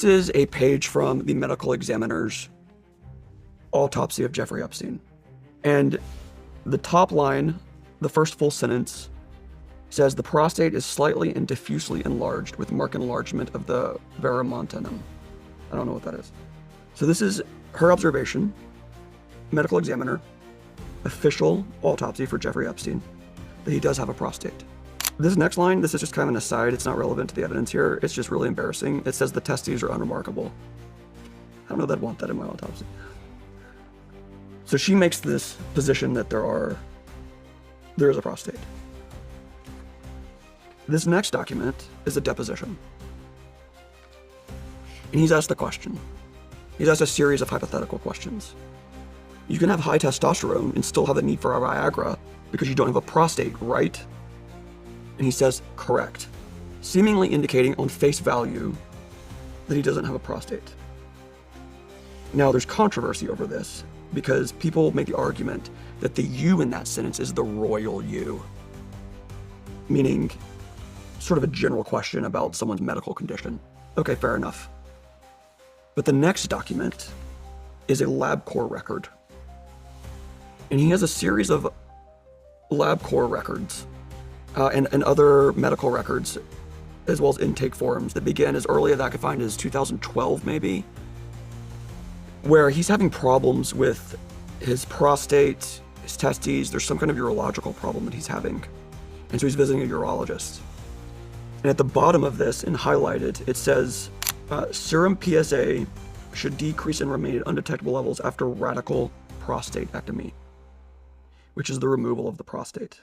This is a page from the medical examiner's autopsy of Jeffrey Epstein. And the top line, the first full sentence, says the prostate is slightly and diffusely enlarged with marked enlargement of the verumontanum. I don't know what that is. So this is her observation, medical examiner, official autopsy for Jeffrey Epstein, that he does have a prostate. This next line, this is just kind of an aside. It's not relevant to the evidence here. It's just really embarrassing. It says the testes are unremarkable. I don't know that I'd want that in my autopsy. So she makes this position that there is a prostate. This next document is a deposition. And he's asked the question. He's asked a series of hypothetical questions. You can have high testosterone and still have the need for a Viagra because you don't have a prostate, right? And he says, correct, seemingly indicating on face value that he doesn't have a prostate. Now, there's controversy over this because people make the argument that the you in that sentence is the royal you, meaning sort of a general question about someone's medical condition. Okay, fair enough. But the next document is a LabCorp record. And he has a series of LabCorp records and other medical records, as well as intake forms that begin as early as I could find as 2012 maybe, where he's having problems with his prostate, his testes. There's some kind of urological problem that he's having. And so he's visiting a urologist. And at the bottom of this, and highlighted, it says, serum PSA should decrease and remain at undetectable levels after radical prostatectomy, which is the removal of the prostate.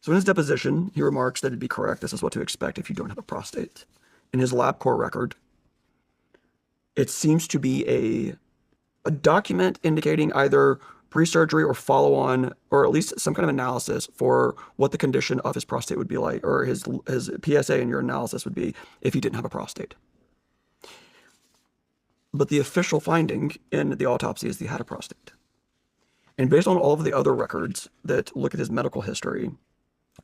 So in his deposition, he remarks that it'd be correct. This is what to expect if you don't have a prostate. In his LabCorp record, it seems to be a document indicating either pre-surgery or follow-on, or at least some kind of analysis for what the condition of his prostate would be like, or his PSA and urinalysis would be if he didn't have a prostate. But the official finding in the autopsy is that he had a prostate. And based on all of the other records that look at his medical history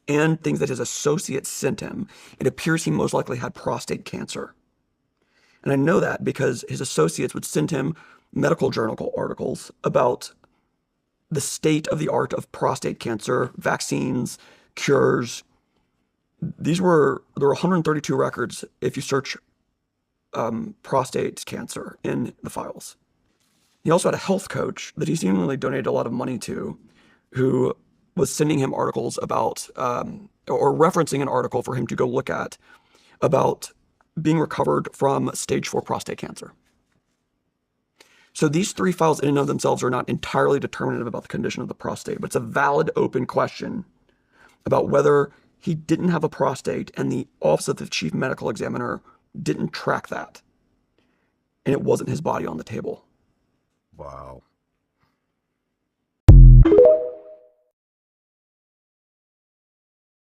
and things that his associates sent him, it appears he most likely had prostate cancer. And I know that because his associates would send him medical journal articles about the state of the art of prostate cancer, vaccines, cures. There were 132 records if you search prostate cancer in the files. He also had a health coach that he seemingly donated a lot of money to, who was sending him articles about, or referencing an article for him to go look at about being recovered from stage 4 prostate cancer. So these three files in and of themselves are not entirely determinative about the condition of the prostate, but it's a valid open question about whether he didn't have a prostate and the Office of the Chief Medical Examiner didn't track that. And it wasn't his body on the table.